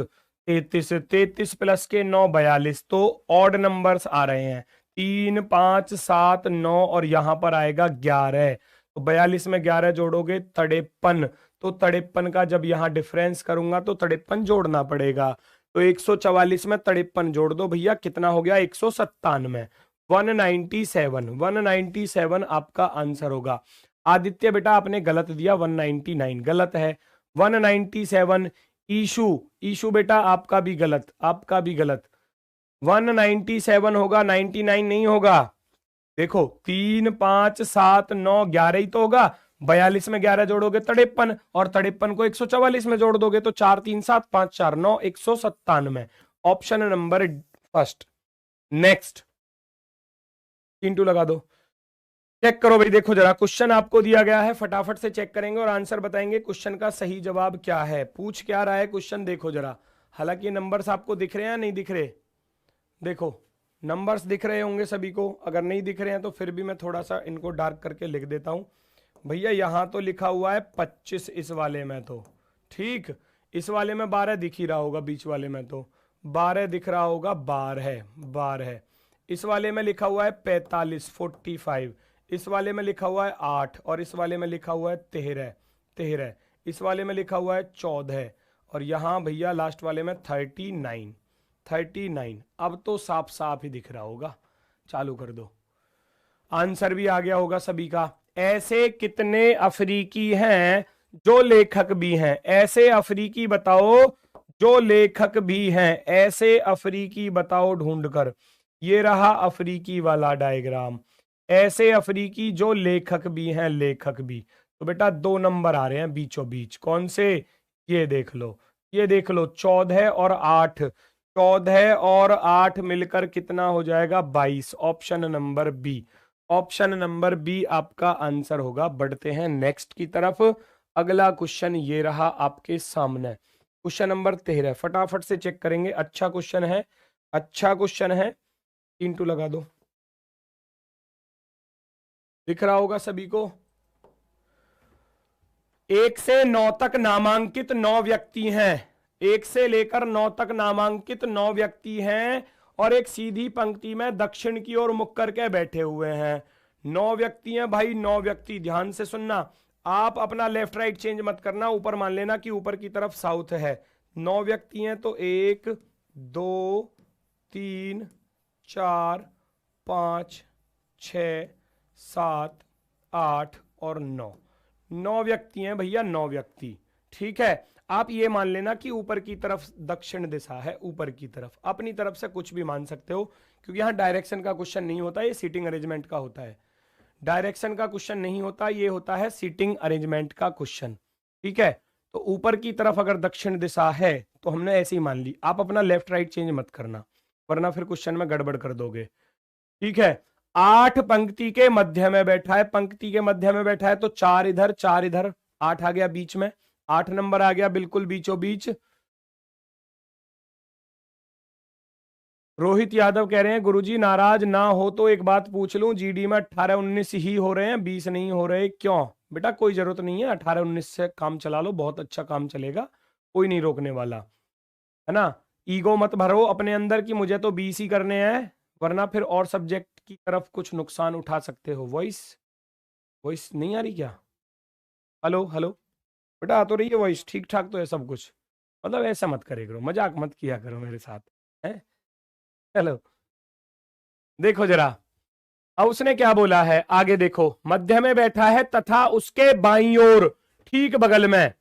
33, 33 प्लस के 9 42। तो ऑड नंबर्स आ रहे हैं, 3 5 7 9, और यहां पर आएगा 11। तो 42 में 11 जोड़ोगे 53। तो 53 का जब यहां डिफरेंस करूंगा तो 53 जोड़ना पड़ेगा। तो 144 में 53 जोड़ दो भैया, कितना हो गया? 197। 197, 197 आपका आंसर होगा। आदित्य बेटा आपने गलत दिया, 199 गलत है। 197। ईशु, ईशु बेटा आपका भी गलत, आपका भी गलत। 197 होगा, 99 नहीं होगा। देखो, 3 5 7 9 11 ही तो होगा। 42 में 11 जोड़ोगे 53, और 53 को 144 में जोड़ दोगे तो 4 3 7 5 4 9, 197। Option number first. Next, into लगा दो। चेक करो भाई, देखो जरा, क्वेश्चन आपको दिया गया है, फटाफट से चेक करेंगे और आंसर बताएंगे क्वेश्चन का सही जवाब क्या है। पूछ क्या रहा है क्वेश्चन, देखो जरा। हालांकि नंबर्स आपको दिख रहे हैं, नहीं दिख रहे? देखो, नंबर्स दिख रहे होंगे सभी को। अगर नहीं दिख रहे हैं तो फिर भी मैं थोड़ा सा इनको डार्क करके लिख देता हूं। भैया यहां तो लिखा हुआ है 25 इस वाले में, तो ठीक। इस वाले में 12 दिख ही रहा होगा, बीच वाले में तो 12 दिख रहा होगा, 12 12। इस वाले में लिखा हुआ है 45 45। इस वाले में लिखा हुआ है 8, और इस वाले में लिखा हुआ है 13 13। इस वाले में लिखा हुआ है 14, और यहां भैया लास्ट वाले में 39 39। अब तो साफ साफ ही दिख रहा होगा। चालू कर दो, आंसर भी आ गया होगा सभी का। ऐसे कितने अफ्रीकी हैं जो लेखक भी हैं? ऐसे अफ्रीकी बताओ जो लेखक भी हैं, ऐसे अफ्रीकी बताओ ढूंढ कर। ये रहा अफ्रीकी वाला डायग्राम। ऐसे अफ्रीकी जो लेखक भी हैं, लेखक भी। तो बेटा 2 नंबर आ रहे हैं बीचों बीच, कौन से? ये देख लो, ये देख लो, 14 और 8। 14 और 8 मिलकर कितना हो जाएगा? 22। Option number B, option number B आपका आंसर होगा। बढ़ते हैं नेक्स्ट की तरफ। अगला क्वेश्चन ये रहा आपके सामने, क्वेश्चन नंबर 13। फटाफट से चेक करेंगे, अच्छा क्वेश्चन है, अच्छा क्वेश्चन है। इंटू लगा दो, दिख रहा होगा सभी को। 1 से 9 तक नामांकित 9 व्यक्ति हैं। 1 से लेकर 9 तक नामांकित 9 व्यक्ति हैं, और एक सीधी पंक्ति में दक्षिण की ओर मुख करके बैठे हुए हैं। 9 व्यक्ति हैं भाई, 9 व्यक्ति। ध्यान से सुनना, आप अपना लेफ्ट राइट चेंज मत करना। ऊपर मान लेना कि ऊपर की तरफ साउथ है। 9 व्यक्ति हैं तो 1 2 3 4 5 6 7 8 और 9। 9 व्यक्ति हैं भैया, 9 व्यक्ति। ठीक है, आप ये मान लेना कि ऊपर की तरफ दक्षिण दिशा है, ऊपर की तरफ। अपनी तरफ से कुछ भी मान सकते हो, क्योंकि यहां डायरेक्शन का क्वेश्चन नहीं होता, ये सीटिंग अरेंजमेंट का होता है। डायरेक्शन का क्वेश्चन नहीं होता, ये होता है सीटिंग अरेंजमेंट का क्वेश्चन। ठीक है, तो ऊपर की तरफ अगर दक्षिण दिशा है तो हमने ऐसे ही मान ली। आप अपना लेफ्ट राइट चेंज मत करना, वरना फिर क्वेश्चन में गड़बड़ कर दोगे। ठीक है, 8 पंक्ति के मध्य में बैठा है, पंक्ति के मध्य में बैठा है, तो 4 इधर 4 इधर, 8 आ गया बीच में। 8 नंबर आ गया बिल्कुल बीचों बीच। रोहित यादव कह रहे हैं गुरुजी नाराज ना हो तो एक बात पूछ लूं, जीडी में 18 19 ही हो रहे हैं, 20 नहीं हो रहे, क्यों? बेटा कोई जरूरत नहीं है, 18 19 से काम चला लो, बहुत अच्छा काम चलेगा, कोई नहीं रोकने वाला, है ना। ईगो मत भरो अपने अंदर कि मुझे तो 20 ही करने हैं, वरना फिर और सब्जेक्ट की तरफ कुछ नुकसान उठा सकते हो। वॉइस वॉइस नहीं आ रही क्या? हेलो हेलो, बेटा आ तो रही है वॉइस, ठीक ठाक तो है सब कुछ। मतलब ऐसा मत करे करो, मजाक मत किया करो मेरे साथ, है। चलो देखो जरा, अब उसने क्या बोला है, आगे देखो। मध्य में बैठा है तथा उसके बाईं ओर ठीक बगल में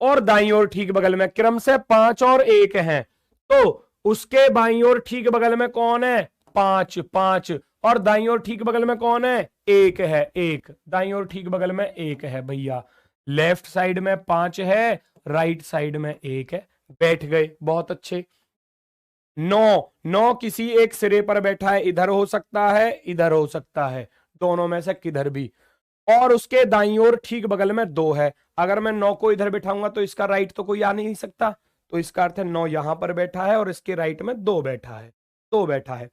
और दाईं ओर ठीक बगल में क्रम से 5 और 1 हैं। तो उसके बाईं ओर ठीक बगल में कौन है? 5 5, और दाईं ओर ठीक बगल में कौन है? 1 है 1। दाईं ओर ठीक बगल में 1 है भैया। लेफ्ट साइड में 5 है, राइट साइड में 1 है। बैठ गए, बहुत अच्छे। 9 किसी एक सिरे पर बैठा है, इधर हो सकता है, इधर हो सकता है, दोनों में से किधर भी। और उसके दाईं ओर ठीक बगल में 2 है। अगर मैं 9 को इधर बैठाऊंगा तो इसका राइट तो कोई आ नहीं सकता, तो इसका अर्थ है 9 यहां पर बैठा है और इसके राइट में 2 बैठा है, 2 बैठा है।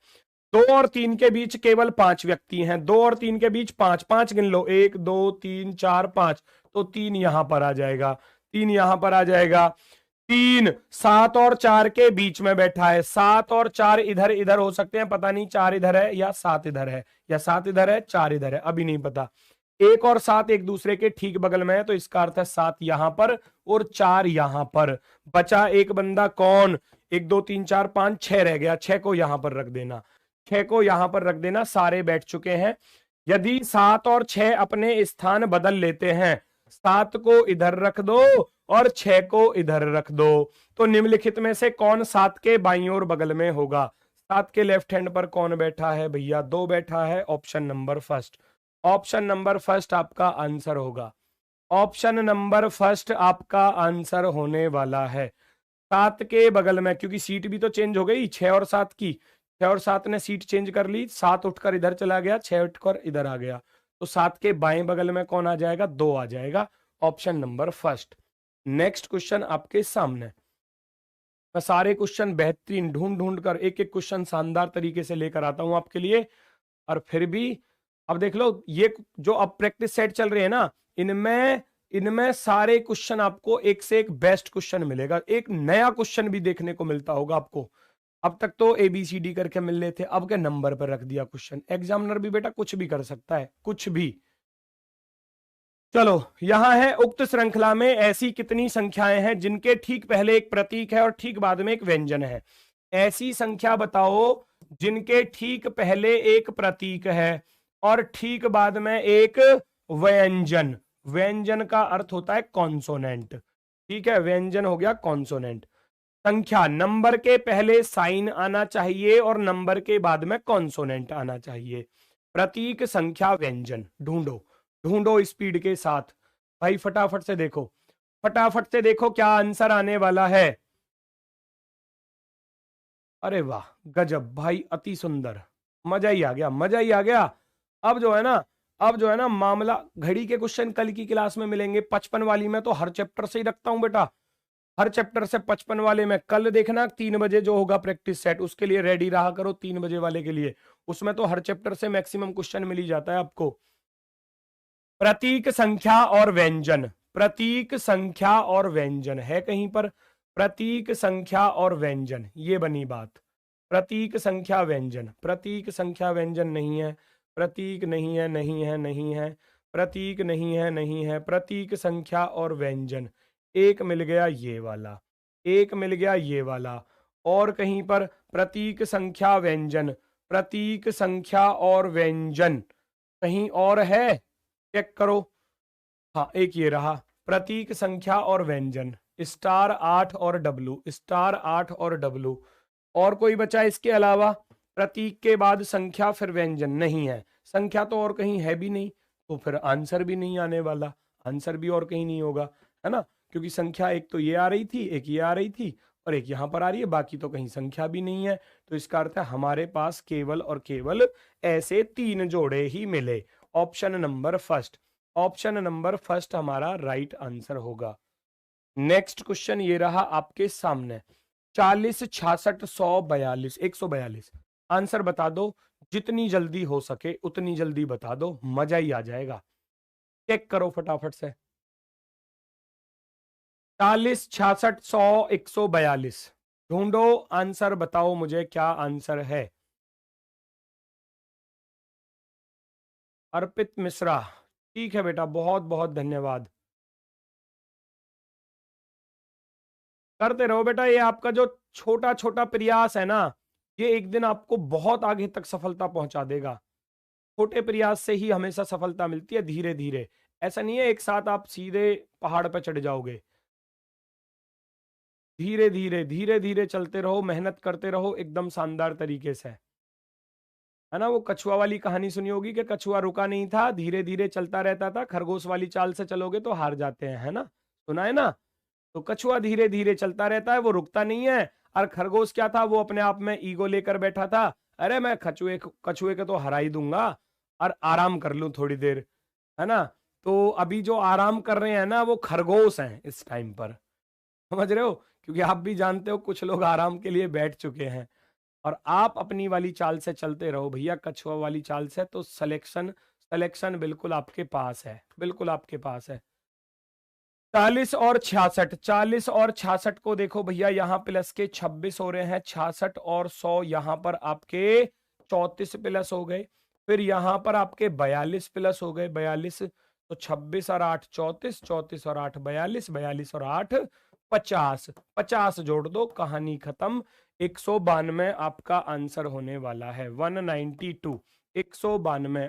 2 और 3 के बीच केवल 5 व्यक्ति हैं। 2 और 3 के बीच 5, 5 गिन लो, 1 2 3 4 5, तो 3 यहां पर आ जाएगा, 3 यहां पर आ जाएगा। 3 7 और 4 के बीच में बैठा है। 7 और 4 इधर इधर हो सकते हैं, पता नहीं 4 इधर है या 7 इधर है, या 7 इधर है 4 इधर है, अभी नहीं पता। 1 और 7 एक दूसरे के ठीक बगल में है, तो इसका अर्थ है 7 यहां पर और 4 यहां पर। बचा एक बंदा, कौन? 1 2 3 4 5 6 रह गया, 6 को यहां पर रख देना, 6 को यहां पर रख देना। सारे बैठ चुके हैं। यदि 7 और 6 अपने स्थान बदल लेते हैं, 7 को इधर रख दो और 6 को इधर रख दो, तो निम्नलिखित में से कौन 7 के बाईं ओर बगल में होगा? 7 के लेफ्ट हैंड पर कौन बैठा है भैया? 2 बैठा है। Option number first, option number first आपका आंसर होगा। ऑप्शन नंबर फर्स्ट आपका आंसर होने वाला है। 7 के बगल में, क्योंकि सीट भी तो चेंज हो गई 6 और 7 की, 6 और 7 ने सीट चेंज कर ली, 7 उठकर इधर चला गया, 6 उठकर इधर आ गया, तो 7 के बाएं बगल में कौन आ जाएगा? 2 आ जाएगा। Option number first. Next question आपके सामने। मैं सारे क्वेश्चन बेहतरीन ढूंढ ढूंढ कर एक एक क्वेश्चन शानदार तरीके से लेकर आता हूं आपके लिए, और फिर भी अब देख लो, ये जो अब प्रैक्टिस सेट चल रही है ना, इनमें इनमें सारे क्वेश्चन आपको एक से एक बेस्ट क्वेश्चन मिलेगा। एक नया क्वेश्चन भी देखने को मिलता होगा आपको। अब तक तो ABCD करके मिल रहे थे, अब के नंबर पर रख दिया क्वेश्चन। एग्जामिनर भी बेटा कुछ भी कर सकता है, कुछ भी। चलो, यहां है, उक्त श्रृंखला में ऐसी कितनी संख्याएं हैं जिनके ठीक पहले एक प्रतीक है और ठीक बाद में एक व्यंजन है? ऐसी संख्या बताओ जिनके ठीक पहले एक प्रतीक है और ठीक बाद में एक व्यंजन। व्यंजन का अर्थ होता है कॉन्सोनेंट, ठीक है, व्यंजन हो गया कॉन्सोनेंट। संख्या, नंबर के पहले साइन आना चाहिए और नंबर के बाद में कॉन्सोनेंट आना चाहिए। प्रतीक, संख्या, व्यंजन, ढूंढो ढूंढो स्पीड के साथ भाई, फटाफट से देखो, फटाफट से देखो क्या आंसर आने वाला है। अरे वाह, गजब भाई, अति सुंदर, मजा ही आ गया, मजा ही आ गया। अब जो है ना, अब जो है ना मामला, घड़ी के क्वेश्चन कल की क्लास में मिलेंगे। 55 वाली में तो हर चैप्टर से ही रखता हूं बेटा, हर चैप्टर से 55 वाले में कल देखना 3 बजे जो होगा प्रैक्टिस सेट, उसके लिए रेडी रहा करो 3 बजे वाले के लिए। उसमें तो हर चैप्टर से मैक्सिमम क्वेश्चन मिल ही जाता है आपको। प्रतीक, संख्या और व्यंजन, प्रतीक, संख्या और व्यंजन है कहीं पर? प्रतीक, संख्या और व्यंजन, ये बनी बात। प्रतीक, संख्या, व्यंजन, प्रतीक, संख्या, व्यंजन नहीं है, प्रतीक नहीं है, नहीं है, नहीं है, प्रतीक नहीं है, नहीं है, प्रतीक, संख्या और व्यंजन। एक मिल गया ये वाला, एक मिल गया ये वाला, और कहीं पर प्रतीक, संख्या, व्यंजन, प्रतीक, संख्या और व्यंजन कहीं और है? चेक करो। हाँ, एक ये रहा, प्रतीक, संख्या और व्यंजन, स्टार 8 और W, स्टार 8 और W। और कोई बचा इसके अलावा? प्रतीक के बाद संख्या फिर व्यंजन नहीं है, संख्या तो और कहीं है भी नहीं, तो फिर आंसर भी नहीं आने वाला, आंसर भी और कहीं नहीं होगा, है ना, क्योंकि संख्या एक तो ये आ रही थी, एक ये आ रही थी और एक यहां पर आ रही है, बाकी तो कहीं संख्या भी नहीं है। तो इसका अर्थ है हमारे पास केवल और केवल ऐसे 3 जोड़े ही मिले। Option number first, option number first हमारा राइट आंसर होगा। नेक्स्ट क्वेश्चन ये रहा आपके सामने। 40 66 100 42 142, आंसर बता दो, जितनी जल्दी हो सके उतनी जल्दी बता दो, मजा ही आ जाएगा। चेक करो फटाफट से। 40 66 100 142, ढूंढो आंसर, बताओ मुझे क्या आंसर है। अर्पित मिश्रा, ठीक है बेटा, बहुत बहुत धन्यवाद। करते रहो बेटा, ये आपका जो छोटा छोटा प्रयास है ना, ये एक दिन आपको बहुत आगे तक सफलता पहुंचा देगा। छोटे प्रयास से ही हमेशा सफलता मिलती है, धीरे धीरे। ऐसा नहीं है एक साथ आप सीधे पहाड़ पर चढ़ जाओगे। धीरे धीरे धीरे धीरे चलते रहो, मेहनत करते रहो एकदम शानदार तरीके से। है ना, वो कछुआ वाली कहानी सुनी होगी कि कछुआ रुका नहीं था, धीरे धीरे चलता रहता था, खरगोश वाली चाल से चलोगे तो हार जाते हैं, है ना, सुना है ना। तो कछुआ धीरे धीरे चलता रहता है, वो रुकता नहीं है। और खरगोश क्या था, वो अपने आप में ईगो लेकर बैठा था, अरे मैं कछुए कछुए के तो हरा ही दूंगा और आराम कर लूं थोड़ी देर, है ना। तो अभी जो आराम कर रहे हैं ना, वो खरगोश हैं इस टाइम पर, समझ रहे हो, क्योंकि आप भी जानते हो कुछ लोग आराम के लिए बैठ चुके हैं। और आप अपनी वाली चाल से चलते रहो भैया, कछुआ वाली चाल से, तो सिलेक्शन सिलेक्शन बिल्कुल आपके पास है, बिल्कुल आपके पास है। 40 और 66, 40 और 66 को देखो भैया, यहाँ प्लस के 26 हो रहे हैं, 66 और 100 यहाँ पर आपके 34 प्लस हो गए, फिर यहाँ पर आपके 42 प्लस हो गए, 42, तो 26 और 8 34, 34 और 8 42, 42 और 8 50, 50 जोड़ दो, कहानी खत्म। 192 आपका आंसर होने वाला है, 192, 192,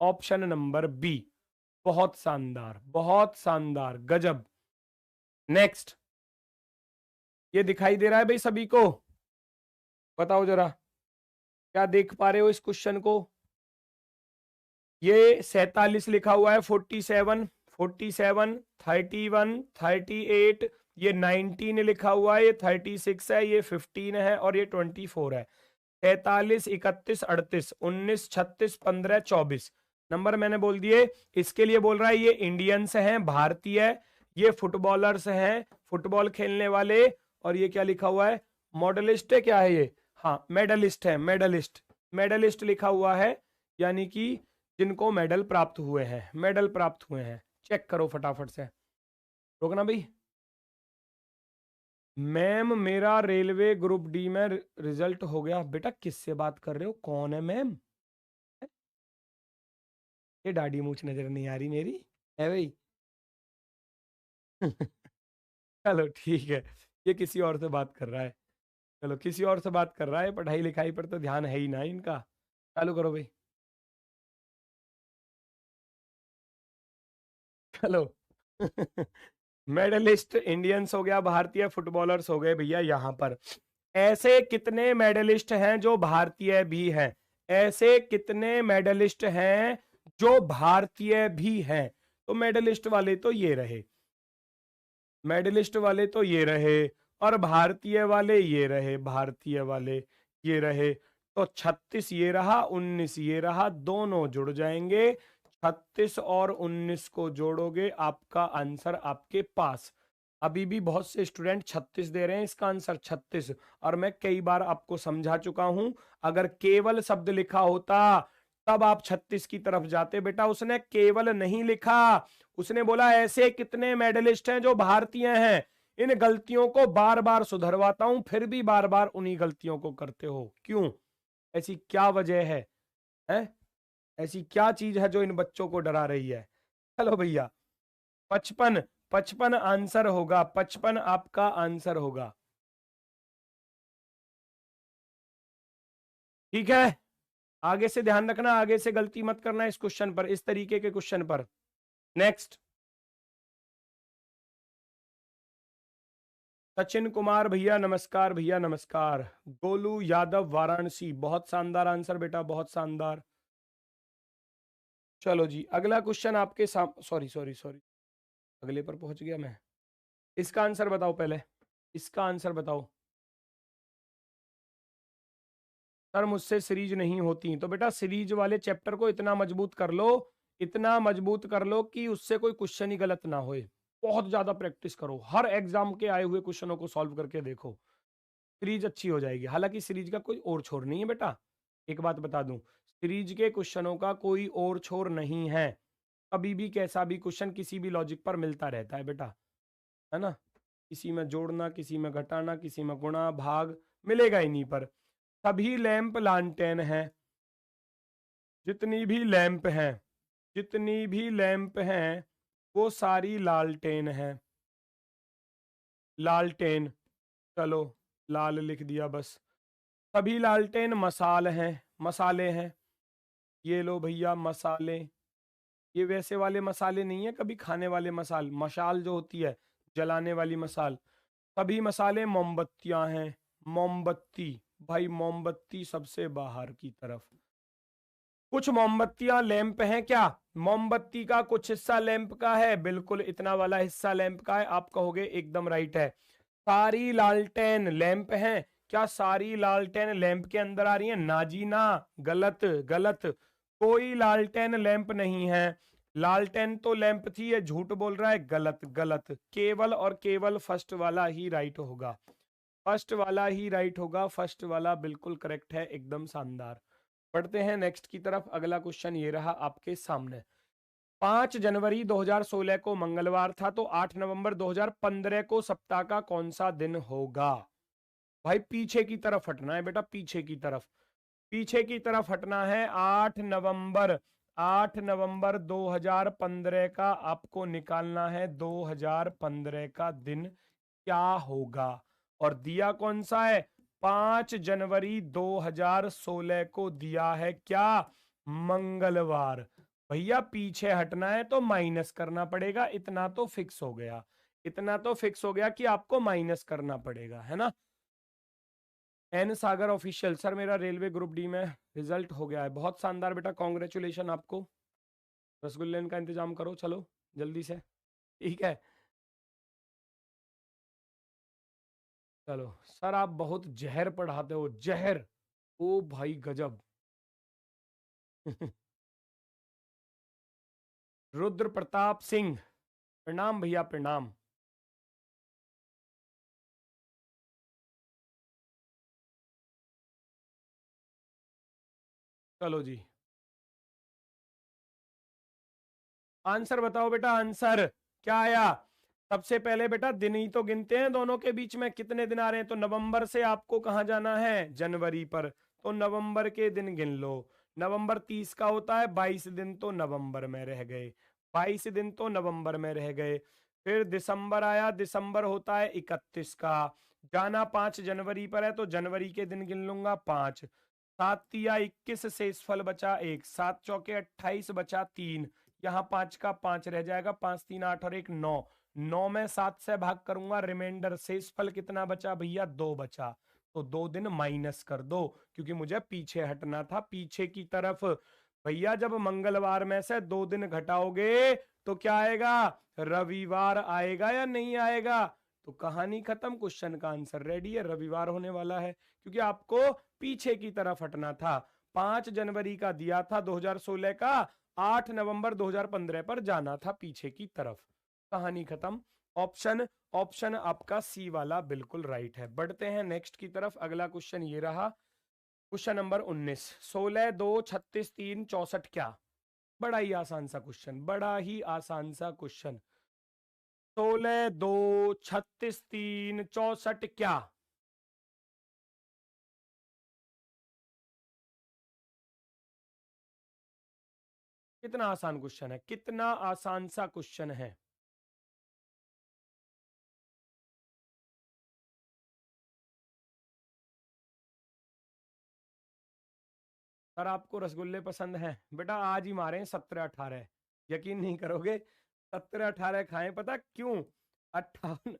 ऑप्शन नंबर बी। बहुत शानदार, बहुत शानदार, गजब। नेक्स्ट, ये दिखाई दे रहा है भाई सभी को, बताओ जरा क्या देख पा रहे हो इस क्वेश्चन को। ये 47 लिखा हुआ है, 47, 47, 31, 38, ये 19 लिखा हुआ है, ये 36 है, ये 15 है और ये 24 है। 43, 31, 38, 19, 36, 15, 24 नंबर मैंने बोल दिए। इसके लिए बोल रहा है ये इंडियंस हैं, भारतीय, ये फुटबॉलर्स हैं, फुटबॉल खेलने वाले, और ये क्या लिखा हुआ है, मॉडलिस्ट है, क्या है ये, हाँ मेडलिस्ट है, मेडलिस्ट, मेडलिस्ट लिखा हुआ है, यानी कि जिनको मेडल प्राप्त हुए हैं, मेडल प्राप्त हुए हैं। चेक करो फटाफट से, रोकना भाई। मैम मेरा रेलवे ग्रुप डी में रिजल्ट हो गया। बेटा किससे बात कर रहे हो, कौन है मैम, ये दाढ़ी मूछ नजर नहीं आ रही मेरी, है भाई। चलो ठीक है, ये किसी और से बात कर रहा है, चलो किसी और से बात कर रहा है, पढ़ाई लिखाई पर तो ध्यान है ही ना इनका। चालू करो भाई, चलो। मेडलिस्ट इंडियंस हो गया, भारतीय फुटबॉलर्स हो गए भैया। यहाँ पर ऐसे कितने मेडलिस्ट हैं जो भारतीय भी हैं, ऐसे कितने मेडलिस्ट हैं जो भारतीय भी हैं। तो मेडलिस्ट वाले तो ये रहे, मेडलिस्ट वाले तो ये रहे, और भारतीय वाले ये रहे, भारतीय वाले ये रहे। तो 36 ये रहा, 19 ये रहा, दोनों जुड़ जाएंगे। 36 और 19 को जोड़ोगे, आपका आंसर आपके पास। अभी भी बहुत से स्टूडेंट 36 दे रहे हैं, इसका आंसर 36। और मैं कई बार आपको समझा चुका हूं, अगर केवल शब्द लिखा होता तब आप 36 की तरफ जाते। बेटा उसने केवल नहीं लिखा, उसने बोला ऐसे कितने मेडलिस्ट हैं जो भारतीय हैं। इन गलतियों को बार बार सुधरवाता हूं, फिर भी बार बार उन्हीं गलतियों को करते हो, क्यों, ऐसी क्या वजह है? ऐसी क्या चीज है जो इन बच्चों को डरा रही है। चलो भैया, 55, 55 आंसर होगा, 55 आपका आंसर होगा, ठीक है। आगे से ध्यान रखना, आगे से गलती मत करना इस क्वेश्चन पर, इस तरीके के क्वेश्चन पर। नेक्स्ट, सचिन कुमार भैया नमस्कार, भैया नमस्कार। गोलू यादव वाराणसी, बहुत शानदार आंसर बेटा, बहुत शानदार। चलो जी, अगला क्वेश्चन आपके सामने, सॉरी सॉरी सॉरी, अगले पर पहुंच गया मैं। इसका आंसर बताओ पहले, इसका आंसर बताओ। सर मुझसे सीरीज नहीं होती, तो बेटा सीरीज वाले चैप्टर को इतना मजबूत कर लो, इतना मजबूत कर लो कि उससे कोई क्वेश्चन ही गलत ना होए। बहुत ज्यादा प्रैक्टिस करो, हर एग्जाम के आए हुए क्वेश्चनों को सॉल्व करके देखो, सीरीज अच्छी हो जाएगी। हालांकि सीरीज का कोई और छोर नहीं है बेटा, एक बात बता दूं, सीरीज के क्वेश्चनों का कोई और छोर नहीं है। कभी भी कैसा भी क्वेश्चन किसी भी लॉजिक पर मिलता रहता है बेटा, है ना। किसी में जोड़ना, किसी में घटाना, किसी में गुणा भाग, मिलेगा ही नहीं पर। सभी लैंप लालटेन हैं, जितनी भी लैंप हैं, जितनी भी लैंप हैं वो सारी लालटेन हैं, लालटेन, चलो लाल लिख दिया बस। सभी लालटेन मसाल हैं, मसाले हैं, ये लो भैया मसाले। ये वैसे वाले मसाले नहीं है, कभी खाने वाले मसाल, मशाल जो होती है जलाने वाली मसाल। सभी मसाले मोमबत्तियां हैं, मोमबत्ती, भाई मोमबत्ती सबसे बाहर की तरफ। कुछ मोमबत्तियां लैंप हैं क्या? मोमबत्ती का कुछ हिस्सा लैंप का है, बिल्कुल इतना वाला हिस्सा लैंप का है, आप कहोगे एकदम राइट है। सारी लालटेन लैंप हैं क्या? सारी लालटेन लैंप के अंदर आ रही है? ना जी ना, गलत गलत, कोई लालटेन लैंप नहीं है। लालटेन तो लैंप थी, ये झूठ बोल रहा है, गलत गलत, केवल और केवल फर्स्ट वाला ही राइट होगा, फर्स्ट वाला ही राइट होगा, फर्स्ट वाला बिल्कुल करेक्ट है, एकदम शानदार। पढ़ते हैं नेक्स्ट की तरफ। अगला क्वेश्चन ये रहा आपके सामने। 5 जनवरी 2016 को मंगलवार था, तो 8 नवंबर 2015 को सप्ताह का कौन सा दिन होगा? भाई पीछे की तरफ हटना है बेटा, पीछे की तरफ, पीछे की तरफ हटना है। 8 नवंबर 2015 का आपको निकालना है, 2015 का दिन क्या होगा? और दिया कौन सा है? 5 जनवरी 2016 को दिया है क्या? मंगलवार। भैया पीछे हटना है तो माइनस करना पड़ेगा, इतना तो फिक्स हो गया, इतना तो फिक्स हो गया कि आपको माइनस करना पड़ेगा, है ना। एन सागर ऑफिशियल सर, मेरा रेलवे ग्रुप डी में रिजल्ट हो गया है, बहुत शानदार बेटा, कॉन्ग्रेचुलेशन आपको। रसगुल्ले का इंतजाम करो, चलो जल्दी से, ठीक है। चलो सर, आप बहुत जहर पढ़ाते हो, जहर, ओ भाई गजब। रुद्र प्रताप सिंह, प्रणाम भैया प्रणाम। चलो जी, आंसर बताओ बेटा, आंसर क्या आया? सबसे पहले बेटा दिन ही तो गिनते हैं, दोनों के बीच में कितने दिन आ रहे हैं, तो नवंबर से आपको कहाँ जाना है? जनवरी पर, तो नवंबर के दिन गिन लो। नवंबर 30 का होता है, 22 दिन तो नवंबर में रह गए, 22 दिन तो नवंबर में रह गए। फिर दिसंबर आया, दिसंबर होता है 31 का, जाना 5 जनवरी पर है, तो जनवरी के दिन गिन लूंगा 5, 7 तिया 21, शेषफल बचा 1, 7 चौके 28, बचा 3, यहाँ 5 का 5 रह जाएगा, 5 3 8 और 1 9, 9 में 7 से भाग करूंगा, रिमाइंडर शेषफल कितना बचा भैया? 2 बचा, तो 2 दिन माइनस कर दो, क्योंकि मुझे पीछे हटना था, पीछे की तरफ। भैया जब मंगलवार में से 2 दिन घटाओगे तो क्या आएगा? रविवार आएगा या नहीं आएगा? तो कहानी खत्म, क्वेश्चन का आंसर रेडी है, रविवार होने वाला है, क्योंकि आपको पीछे की तरफ हटना था। 5 जनवरी का दिया था 2016 का, 8 नवंबर 2015 पर जाना था पीछे की तरफ, कहानी खत्म। ऑप्शन ऑप्शन आपका सी वाला बिल्कुल राइट है। बढ़ते हैं नेक्स्ट की तरफ। अगला क्वेश्चन ये रहा, क्वेश्चन नंबर 19। 16 2 36 3 64 क्या? बड़ा ही आसान सा क्वेश्चन, बड़ा ही आसान सा क्वेश्चन। 16 2 36 3 64 क्या? कितना आसान क्वेश्चन है, कितना आसान सा क्वेश्चन है। सर आपको रसगुल्ले पसंद हैं बेटा, आज ही मारे 17 18, यकीन नहीं करोगे, 17 18 खाए, पता क्यों? 58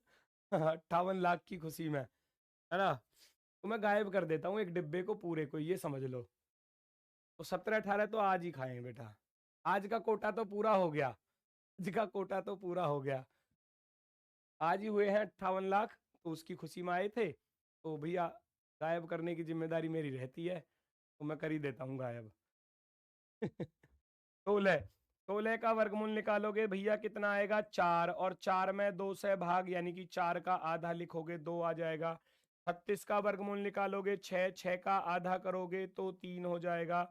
58 लाख की खुशी में, है ना। तो मैं गायब कर देता हूँ एक डिब्बे को पूरे को, ये समझ लो। तो 17 18 तो आज ही खाए बेटा, आज का कोटा तो पूरा हो गया, आज का कोटा तो पूरा हो गया, आज ही हुए हैं 58 लाख, तो उसकी खुशी में आए थे, तो भैया गायब करने की जिम्मेदारी मेरी रहती है, तो मैं कर ही देता हूँ गायब। 16, 16 का वर्गमूल निकालोगे भैया कितना आएगा? 4, और 4 में 2 से भाग, यानी कि 4 का आधा लिखोगे 2 आ जाएगा। 36 का वर्गमूल निकालोगे 6, 6 का आधा करोगे तो 3 हो जाएगा।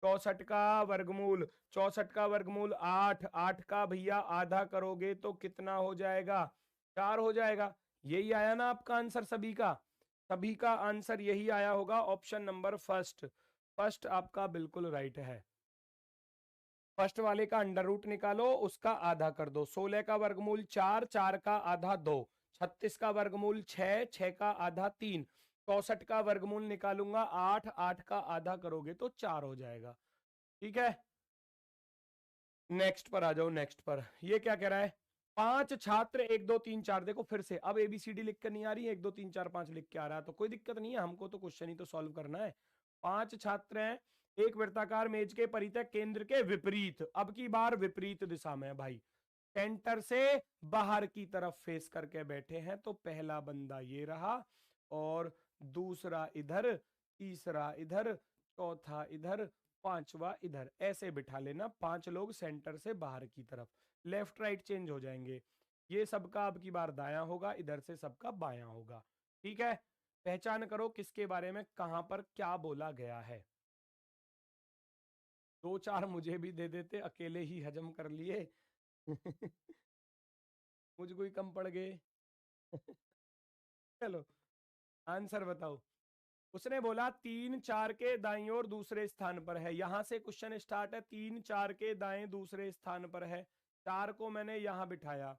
64 का वर्गमूल, 64 का वर्गमूल 8, 8 का भैया आधा करोगे तो कितना हो जाएगा? 4 हो जाएगा। यही आया ना आपका आंसर सभी का? सभी का आंसर यही आया होगा, ऑप्शन नंबर फर्स्ट, फर्स्ट आपका बिल्कुल राइट है। फर्स्ट वाले का अंडर रूट निकालो, उसका आधा कर दो। 16 का वर्गमूल 4, 4 का आधा 2, 36 का वर्गमूल 6, 6 का आधा 3, 64 का वर्गमूल निकालूंगा 8, 8 का आधा करोगे तो 4 हो जाएगा। ठीक है, नेक्स्ट पर आ जाओ, नेक्स्ट पर। ये क्या कह रहा है? 5 छात्र 1 2 3 4, देखो फिर से अब एबीसीडी लिख कर नहीं आ रही है, 1 2 3 4 5 लिख के आ रहा है, तो कोई दिक्कत नहीं है, हमको तो क्वेश्चन ही तो सॉल्व करना है। 5 छात्र हैं, एक वृत्ताकार मेज के परितः केंद्र के विपरीत, अब की बार विपरीत दिशा में है भाई, सेंटर से बाहर की तरफ फेस करके बैठे हैं, तो पहला बंदा ये रहा, और दूसरा इधर, तीसरा इधर, चौथा इधर, पांचवा इधर, ऐसे बिठा लेना, 5 लोग सेंटर से बाहर की तरफ, लेफ्ट राइट चेंज हो जाएंगे, ये सबका अब की बार दायां होगा, इधर से सबका बायां होगा। ठीक है, पहचान करो किसके बारे में कहां पर क्या बोला गया है। 2 4 मुझे भी दे देते, अकेले ही हजम कर लिए। मुझको ही कम पड़ गए। चलो आंसर बताओ। उसने बोला 3 4 के दाईं ओर दूसरे स्थान पर है, यहां से क्वेश्चन स्टार्ट है, 3 4 के दाएं दूसरे स्थान पर है, 4 को मैंने यहां बिठाया,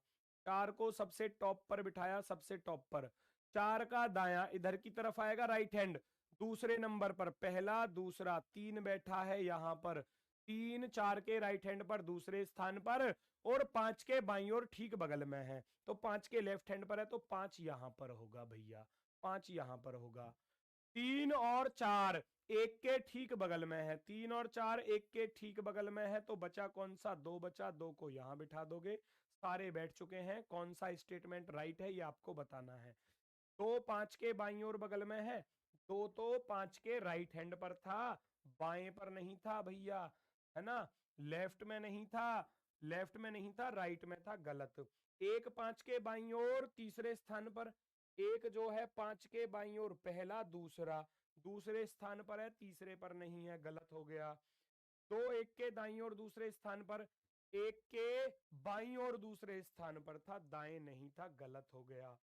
4 को सबसे टॉप पर बिठाया, सबसे टॉप पर, 4 का दायां इधर की तरफ आएगा, राइट हैंड दूसरे नंबर पर, पहला दूसरा, 3 बैठा है यहां पर, 3 4 के राइट हैंड पर दूसरे स्थान पर, और 5 के बाईं ओर ठीक बगल में है, तो 5 के लेफ्ट हैंड पर है, तो 5 यहां पर होगा भैया, 5 यहां पर होगा। 3 और 4 एक के ठीक बगल में है, 3 और 4 एक के ठीक बगल में है, तो बचा कौन सा, 2 बचा, 2 को यहां बिठा दोगे, सारे बैठ चुके हैं, कौन सा स्टेटमेंट राइट है ये आपको बताना है। 2 5 के बाईं ओर बगल में है, 2 तो 5 के राइट हैंड पर था, बाएं पर नहीं था भैया, है ना, लेफ्ट में नहीं था, लेफ्ट में नहीं था, राइट में था, गलत। एक 5 के बाईं ओर तीसरे स्थान पर, एक जो है 5 के बाईं ओर पहला दूसरा दूसरे स्थान पर है, तीसरे पर नहीं है, गलत हो गया। 2 1 के दाईं ओर दूसरे स्थान पर, एक के बाईं ओर दूसरे स्थान पर था, दाएं नहीं था, गलत हो गया।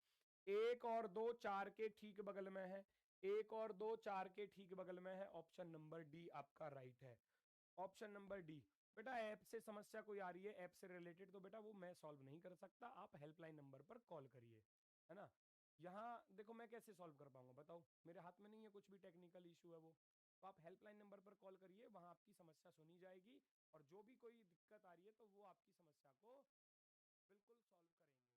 1 और 2 4 के ठीक बगल में है, 1 और 2 4 के ठीक बगल में है, ऑप्शन नंबर डी आपका राइट है, ऑप्शन नंबर डी। बेटा ऐप से समस्या कोई आ रही है, ऐप से रिलेटेड, तो बेटा वो मैं सॉल्व नहीं कर सकता, आप हेल्पलाइन नंबर पर कॉल करिए, है ना। यहाँ देखो मैं कैसे सॉल्व कर पाऊंगा बताओ, मेरे हाथ में नहीं है, कुछ भी टेक्निकल इशू है वो, तो आप हेल्पलाइन नंबर पर कॉल करिए, वहां आपकी समस्या सुनी जाएगी, और जो भी कोई दिक्कत आ रही है तो वो आपकी समस्या को बिल्कुल सॉल्व करेंगे।